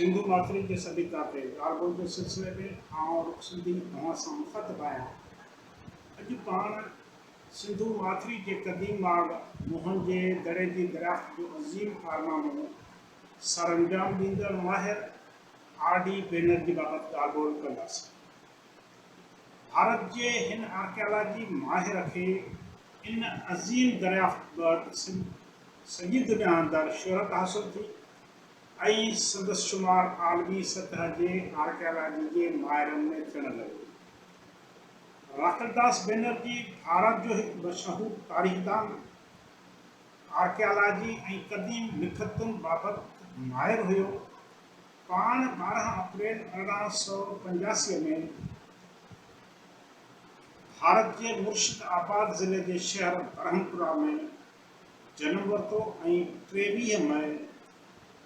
सिंधु माथुरी के सभ्यता ते ॻाल्हि ॿोल जे सिलसिले में आउं सिंधी तव्हां सां ख़त पायां। अॼु पाण सिंधु माथुरी के क़दीम माग मोहन जे दड़े जी दरियाफ़्त जो अज़ीम कारनामो सरअंजाम ॾींदड़ माहिर R.D. बैनर्जी बाबति ॻाल्हि ॿोल कंदासीं। भारत जे हिन आर्कियालॉजी माहिर खे इन अज़ीम दरियाफ़्त बाबति सॼी दुनिया अंदरि शोहरत हासिल थी ऐं संदसि शुमार आलमी सतह जे आर्कियालॉजी जे माहिरनि में थियणु लॻो। राखलदास बैनर्जी भारत जो हिकु मशहूरु तारीख़दान, आर्कियालॉजी ऐं क़दीम लिखतुनि बाबति माहिर हुयो। पाण 12 अप्रैल 1885 में भारत के मुर्शिदाबाद ज़िले के शहर ब्रह्मपुरा में जन्म वरितो ऐं 23 मई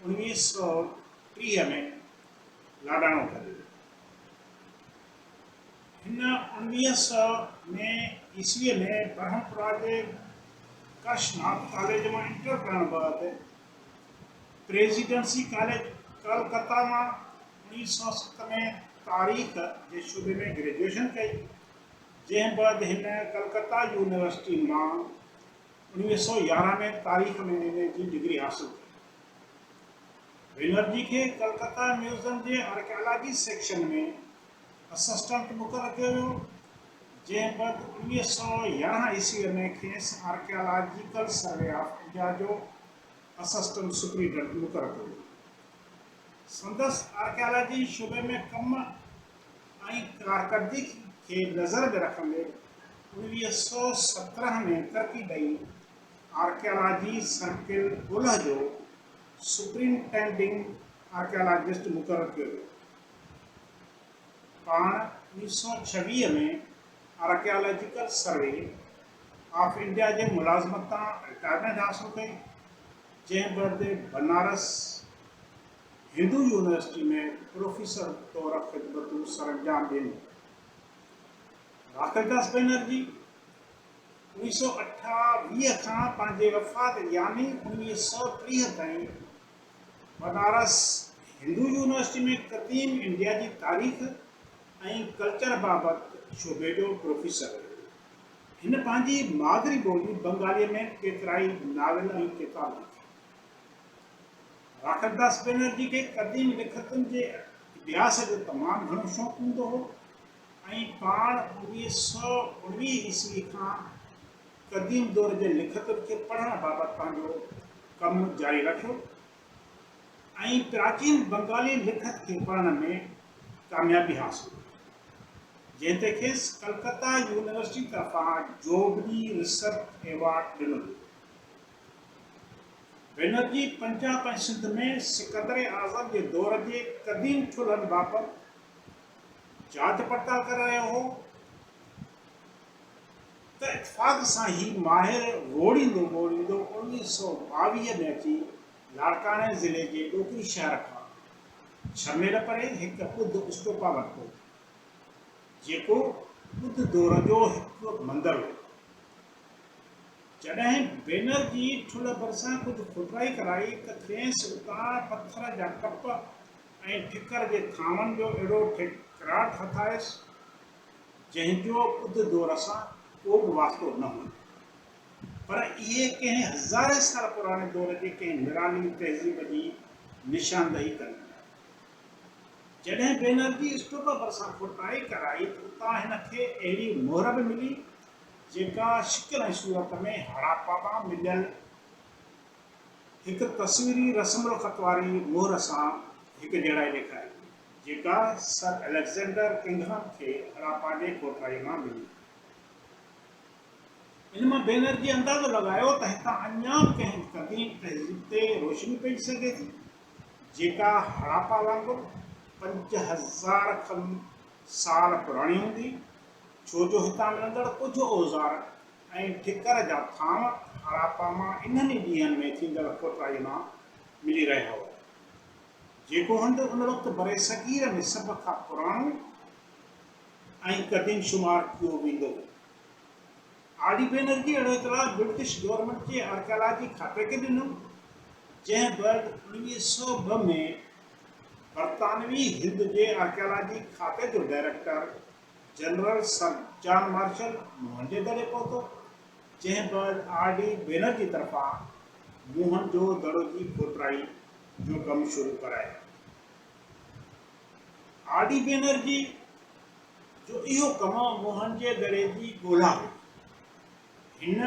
1930 में लाडाणो कयो। हिन 1900 में ईस्वी में ब्रह्मपुरा के कर्शनाथ कॉलेज में इंटर करण बाद प्रेसिडेंसी कॉलेज कलकत्ता में 1907 में तारीख़ के शोबे में ग्रेजुएशन कई, जंहिं बाद हिन कलकत्ता यूनिवर्सिटी में 1911 में तारीख़ में जी डिग्री हासिल कई। बैनर्जी के कलकत्ता म्यूजियम के आर्कियालॉजी सेक्शन में असिस्टेंट मुक़ररु कयो वियो, जंहिं बाद 1911 ईस्वी में खेसि आर्कियालॉजिकल सर्वे ऑफ इंडिया जो असिस्टेंट सुप्रीडेंट मुक़ररु कयो। संदसि आर्कियालॉजी शोबे में कम ऐं कारकर्दगी के नज़र में रखंदे 1917 में तरक़ी ॾई आर्कियालॉजी सर्किल ॻोल्हा जो सुप्रिंटेंडिंग आर्कियालॉजिस्ट मुक़ररु कयो वियो। पाण 1926 में आर्कियालॉजिकल सर्वे ऑफ इंडिया जे मुलाज़मत तां रिटायरमेंट हासिल कई, जंहिं बदे बनारस हिंदू यूनिवर्सिटी में प्रोफेसर तौर ख़िदमतूं सरअंजाम ॾिनी। राखलदास बैनर्जी 1928 खां पंहिंजे वफ़ात यानी 1930 ताईं बनारस हिंदू यूनिवर्सिटी में क़दीम इंडिया जी तारीख़ ऐं कल्चर बाबति शोबे जो प्रोफेसर हुयो। हिन पंहिंजी मादरी ॿोली बंगाली में केतिराई नावल ऐं किताब लिखी। राखलदास बैनर्जी के क़दीम लिखतुनि जे इतिहास जो तमामु घणो शौक़ु हूंदो हो ऐं पाण 1919 ईस्वी खां क़दीम दौर जे लिखतुनि खे पढ़ण बाबति पंहिंजो कमु जारी रखियो ऐं प्राचीन बंगाली लिखत खे पढ़ण में कामयाबी हासिल कई, जंहिं ते खेसि कलकत्ता यूनिवर्सिटी तरफ़ां जोबरी रिसर्च एवॉर्ड ॾिनो वियो। बैनर्जी पंजाब ऐं सिंध में सिकंदर आज़म जे दौर जे क़दीम ठुलनि बाबति जांच पड़ताल कर रहियो हो त इत्तेफ़ाक़ सां ही माहिर ॻोल्हींदो 1922 में अची लाड़काने ज़िले के ॾोकरी शहर खां 6 मील परे हिकु ॿुध स्तूपा वरितो, जेको ॿुध दौर जो हिकु मंदरु हो। जॾहिं बैनर्जी ठुल भरिसां कुझु खुटराई कराई त खेसि उतां पथर जा टप ऐं ठिकर जे थांवनि जो अहिड़ो ठिकराट हथायसि जंहिंजो ॿुध दौर सां को बि वास्तो न हो, पर इहे कंहिं हज़ारे साल पुराणे दौर जे कंहिं निराली तहज़ीब जी निशानदही कनि। जॾहिं बैनर्जी स्तूप भरिसां खुटराई कराई त उतां हिन खे अहिड़ी मोहर बि मिली जेका शिकिल ऐं सूरत में हड़ापा मां मिलियल हिकु तस्वीरी रस्मुल ख़त वारी मोहर सां हिकु जहिड़ाई ॾेखारी, जेका सर अलेक्जेंडर किंगहम खे हड़ापा जे कोठाई मां मिली। इन मां बैनर्जी अंदाज़ो लॻायो त हितां अञा कंहिं क़दीम तहज़ीब ते रोशनी पई सघे थी, जेका हड़ापा वांगुरु 5000 खनि साल पुराणी हूंदी, छो जो हितां मिलंदड़ कुझु औज़ार ऐं ठिकर जा थांव हड़ापा मां इन्हनि ॾींहंनि में थींदड़ कोठाई मां मिली रहिया हुआ, जेको हंधि उन वक़्तु बरे सग़ीर में सभ खां पुराणो ऐं क़दीम शुमार कयो वेंदो हो। R.D. बैनर्जी अहिड़ो इतलाउ ब्रिटिश गवर्नमेंट जे आर्कियालॉजी खाते खे ॾिनो, जंहिं बैदि 1902 में बरतानवी हिंद के आर्कियोलॉजी खाते जो director general sir John Marshall Moen jo Daro पहुतो, जंहिं बाद आर.डी. बैनर्जी तरफ़ां मोहन जो दड़ो जी खोटराई जो कम शुरू करायो। आर.डी. बैनर्जी जो इहो कम मोहन जे दड़े जी ॻोल्हा हुई। हिन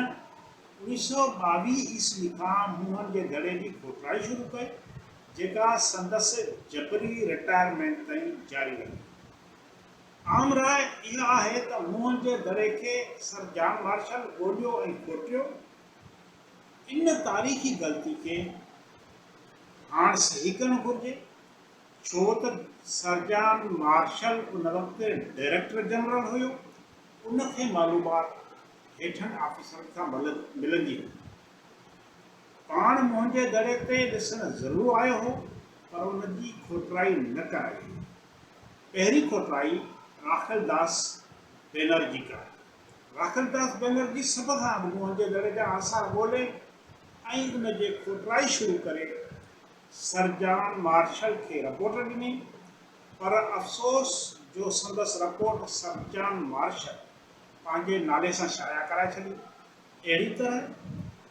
1922 ईस्वी खां मोहन जे दड़े जी खोटराई शुरू कई, जेका संदसि जबरी रिटायरमेंट ताईं जारी रही। आम राय इहा आहे त मोहन जे दड़े खे सर जॉन मार्शल ॻोल्हियो ऐं खोटियो। इन तारीख़ी ग़लती खे हाणे सही करणु घुरिजे, छो त सर जॉन मार्शल उन वक़्तु डायरेक्टर जनरल हुयो। उनखे मालूमात हेठनि ऑफिसरनि खां मिलंदी हुई। पाण मोहन जे दड़े ते ॾिसणु ज़रूरु आयो हो, पर उन जी खोटराई न कराई। पहिरीं खोटराई राखलदास बैनर्जी कराई। राखलदास बैनर्जी सभ खां अॻु मोहन जे दड़े जा आसार ॻोल्हे ऐं उन जे खोटराई शुरू करे सर जॉन मार्शल खे रिपोर्ट ॾिनी, पर अफ़सोस जो संदसि रिपोर्ट सर जॉन मार्शल पंहिंजे नाले सां शाया कराए छॾी। अहिड़ी तरह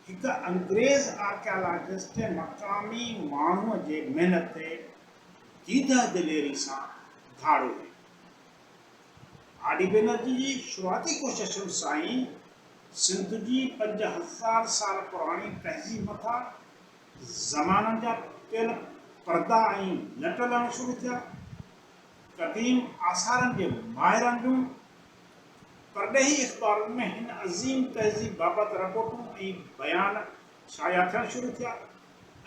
हिकु अंग्रेज़ आर्कियोलॉजिस्ट मक़ामी माण्हूअ जे महिनत ते दीदा दिलेरी सां धाड़ो हुई। आर.डी. बैनर्जी जी शुरूआती कोशिशुनि सां ई सिंध जी 5000 साल पुराणी तहज़ीब मथां ज़माननि जा पियल पर्दा ऐं नट लहण शुरू थिया। क़दीम आसारनि जे माहिरनि जूं परॾेही अख़बारुनि में हिन अज़ीम तहज़ीब बाबति रिपोर्टूं ऐं बयान शाया थियण शुरू थिया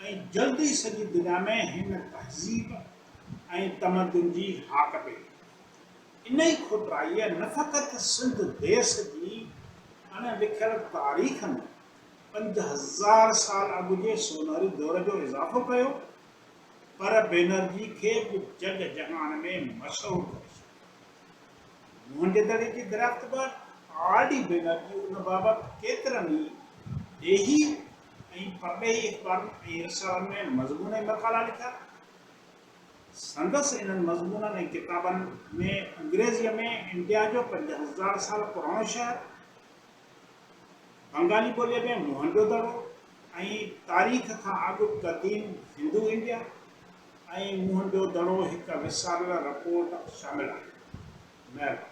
ऐं जल्दी सॼी दुनिया में हिन तहज़ीब ऐं तमदुन जी हाक पई। इन ई खोटराईअ न फ़क़ति सिंध देश जी अणलिखियल तारीख़ में 5000 साल अॻु जे सोनहरी दौर जो इज़ाफ़ो कयो, पर बैनर्जी खे बि जग जहान में मशहूरु करे छॾियो। मोहन जे दड़े जी दरियाफ़्त बाद आर.डी. बैनर्जी उन बाबति केतिरनि ई ॾेही ऐं परॾेही अख़बारुनि ऐं रिसालनि में मज़मून ऐं मक़ाला लिखिया। संदसि इन्हनि मज़मूननि ऐं किताबनि में अंग्रेज़ीअ में इंडिया जो 5000 साल पुराणो शहर, बंगाली ॿोलीअ में मोहन जो दड़ो ऐं तारीख़ खां अॻु क़दीम हिंदू इंडिया ऐं मोहन जो दड़ो हिकु विसारियल रिपोर्ट शामिल आहे। महिरबानी।